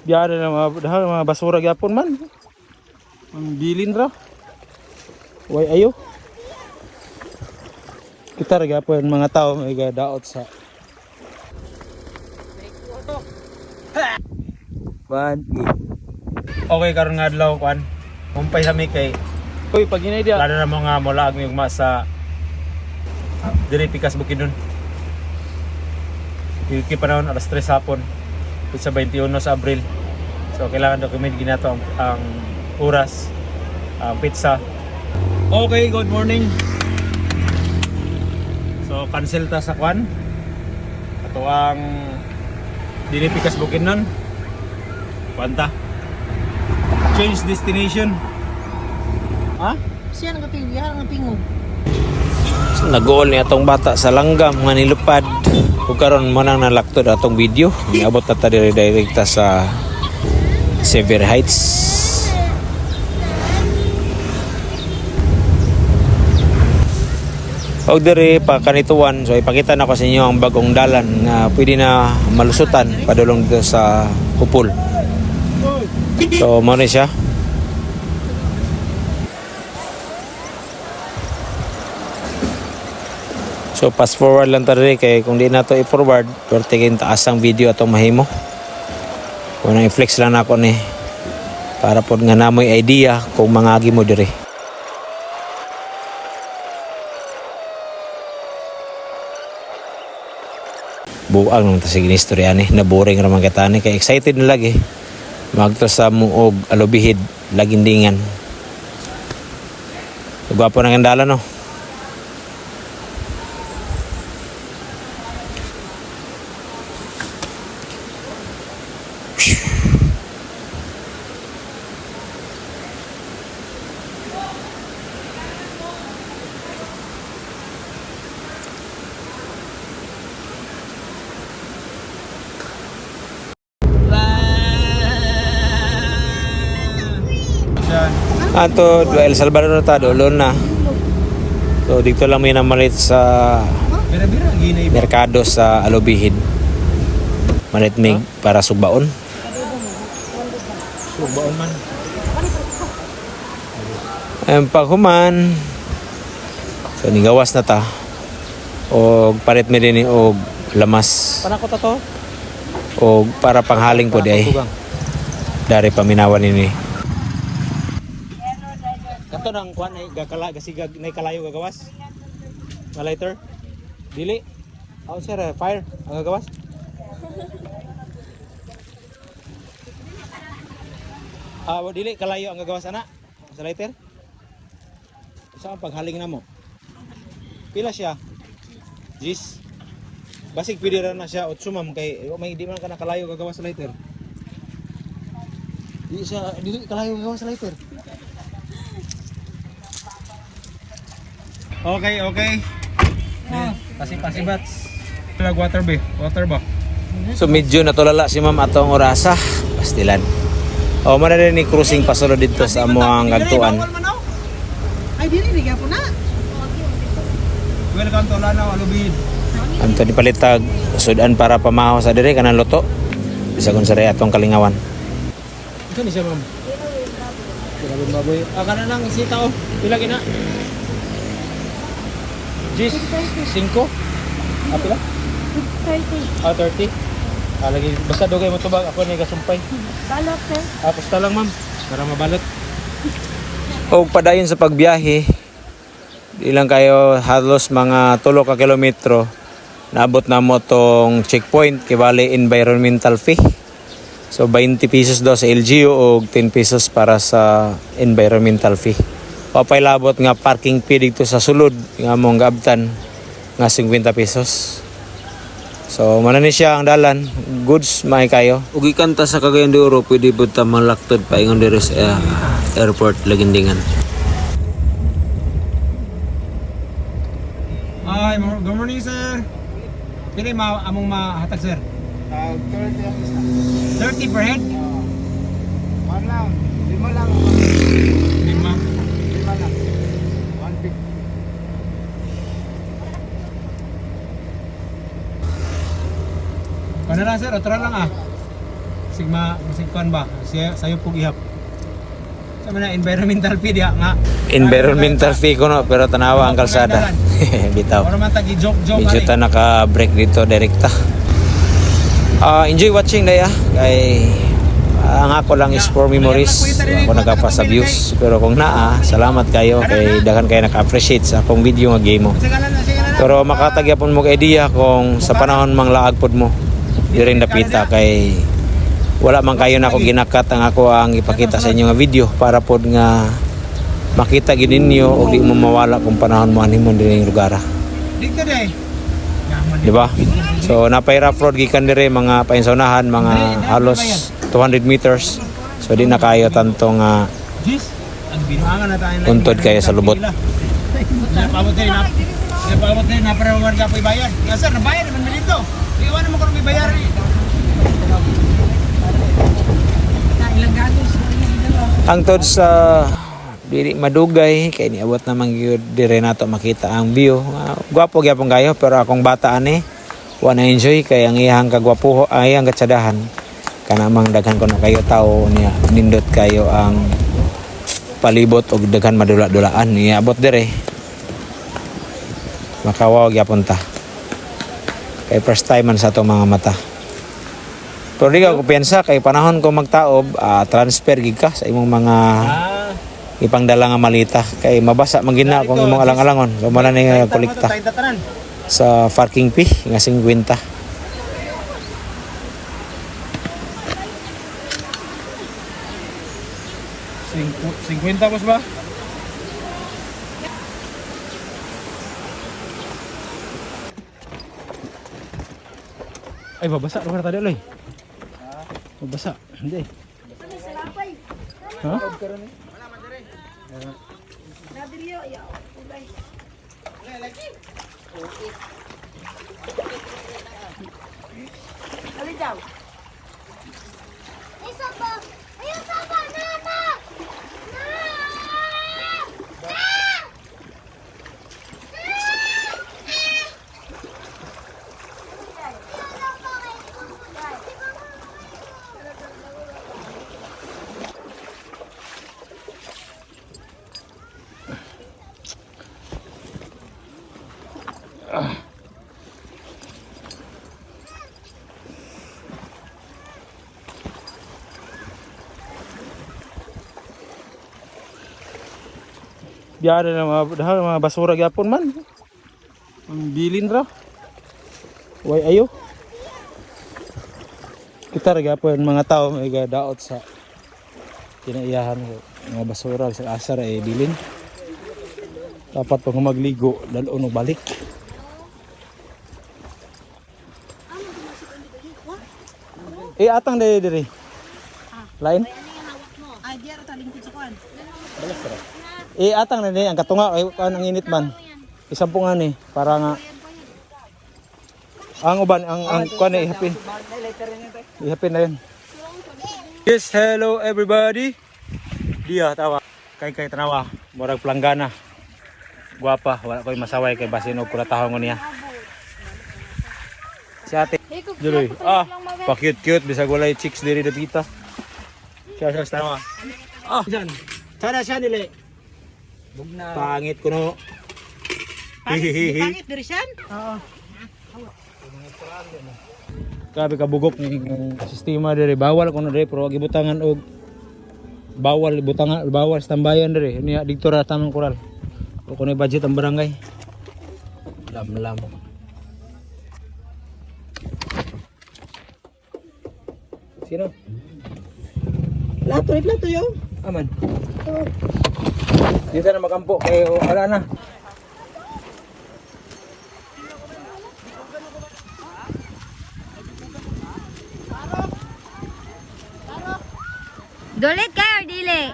Biya na mga basura gyapon man. Ang bilin ra. Way ayo. Kita ra gyapon mga tao may gadaot sa. Okay karon nga adlaw kwan. Kumpay sa mi kay. Uy, pag inay dia. Lalo na mga mula ang ugma sa diri Pikas Bukidnon. Iki panahon alas 3 hapon. Sa 21 sa Abril. So kailangan document ginato ang oras, ang pizza. Okay, good morning. So cancel ta sa kwan. Ato ang dili Pikas Bukidnon. Kwanta. Change destination. Ha? Siya nang pingog. Nag-goal ni atong bata sa langgam nga nilupad. Ug karon mo nang nalaktod atong video. Niabot na ta diri direkta sa Xavier Heights. Og diri pa kanituan, so ipakita na ko sa inyo ang bagong dalan nga pwede na malusutan padulong dito sa Kupol. So mo ni siya. So fast forward lang tadi kay kung di na to i-forward, pero tingin taas ang video atong mahimo. Kung i-flex lang ako ni para pod nga namoy idea kung mangagi mo diri. Buang nang ta sige istorya ni, na boring ra man kita ni kay excited na lagi. Magto sa muog alobihid lagindingan. Gwapo nang kandala no. Ato El Salvador na ta dolon na. So dito lang may namalit sa merkado sa Alobihid. Malit mig para subaon. Subaon man. Ang paghuman. So nigawas na ta. O palit mi din og lamas. Para ko ta to. O para panghaling po di ay. Dari paminawan ini. Kato nang kwan ay gakala gasigag nay kalayo gagawas. Nga lighter. Dili. Aw sir, fire ang gagawas. Dili kalayo ang gagawas ana. Sa lighter. Sa paghaling namo. Pila siya? Jis. Basig pwede ra na siya 8 ma'am kay may di man ka nakalayo gagawas sa lighter. Dili kalayo gagawas sa lighter. Okay. Pasibats. Water ba? So medyo natulala si ma'am atong orasa. Pastilan. O man na ni cruising pasulod dito sa amuang agtuan. Ay dili gyapon na. Welcome to Lanao, Alobihid. Anto ni palitag sudan para pamahaw sa dire kanang luto. Bisa kun sa atong kalingawan. Ito ni siya ma'am. Grabe baboy. Kana nang sitaw. Pila gina? Jis 5. Pila? 30. 30. Lagi basta dugay mo tubag ako ni gasumpay. Balot sir. Pusta lang ma'am para mabalot. O padayon sa pagbiyahe, di lang kayo halos mga 3 ka kilometro. Naabot na mo tong checkpoint kay bali environmental fee. So 20 pesos daw sa LGU o 10 pesos para sa environmental fee. Papailabot nga parking fee dito sa sulod nga mong gaabtan nga 50 pesos. So mana ni siya ang dalan, goods may kayo. Ug ikanta sa Cagayan de Oro pwede pud ta malaktod paingon diri sa airport Lagindingan. Hi, good morning sir. Pili among mahatag sir. 30 ang isa. 30 per head. Man lang. 5 lang. 5. 5 lang. 150. Ano lang sir, otro lang ah. Sigkuan ba? Sayo pug ihap. Sa man environmental fee diha nga. Environmental fee ko no, pero tanawa ang kalsada. Bitaw. Ora man tagi joke Medyo ta naka-break dito direkta. Enjoy watching daya. Kay ang ako lang is for memories. Ako nagapa sa views. Pero kung naa, salamat kayo. Kay daghan kayo naka-appreciate sa akong video nga game mo. Pero makatagyapon mo idea kung sa panahon mang laag pod mo. Diri napita kay wala man kayo na ako ginakat ang ako ang ipakita sa inyo nga video para pod nga makita gid ninyo og di mo mawala kung panahon mo anhimon diri nga lugar. Dito day. Di ba? So napay rough road gikan dire mga painsaunahan mga halos 200 meters. So di na kayo tanto nga Jis, ang binuangan na tayo. untod kayo sa lubot. Napabot din na para warga po ibayad. Nga sir, nabayad naman dito. Iwan naman ko nang ibayar. Ang tod sa dili madugay kay niabot naman gyud dire nato makita ang view. Gwapo gyapon kayo pero akong bata ani wa na enjoy kay ang iyang kagwapo ay ang katsadahan kanamang daghan ko na kayo tao niya nindot kayo ang palibot og daghan madula-dulaan niabot dire. Makawaw gyapon ta. Kay first time man sa atong mga mata. Pero di ka kumpiyansa kay panahon ko magtaob, transfer gid ka sa imong mga ipangdala nga malita kay mabasa man gina kung imong alang-alangon. Kumana ni kolekta sa parking fee nga 50. Cinquenta boss ba? Ay, babasa lugar tadi uloy. Babasa, hindi. Ha? Biara na mga basura gyapon man. Ang bilin ra. Way ayo. Kita ra gyapon mga tao may gadaot sa kinaiyahan mga basura sa asar ay bilin. Dapat pag magligo dalon og balik. Atang dire. Lain. Ay, diya ta lingkod sa kuan. Atang na ang katunga kay ang init man. Isang po nga ni para nga ang uban ang kuan ni ihapin. Ihapin na yun. Yes, hello everybody. Dia tawa. Kay tanawa, murag planggana. Guwapa, wala koy masaway kay basin og kuratahon niya. Si ate. Duloy. Pa-cute bisag walay chicks diri dapita. Siya tanawa. Diyan. Sana siya nili. Pangit ko no. Pangit diri siyan? Oo. Grabe kabugok ng sistema diri. Bawal kuno diri pero gibutangan og bawal sa tambayan diri. Niya dito ra tanong kural. O kuno budget ang barangay. Lam. Sino? Lato yo. Aman. Dito na makampo kay wala na. Dolit ka or dili?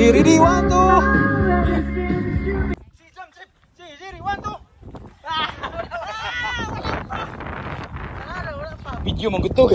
Ready, 1, 2. video manggutog.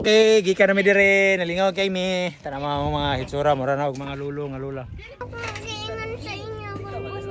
Okay, gikan na mi dire, nalingaw kay mi. Tanama mo mga hitsura, mura na og mga lulo nga lula. Mag-iingan sa inyo, boss.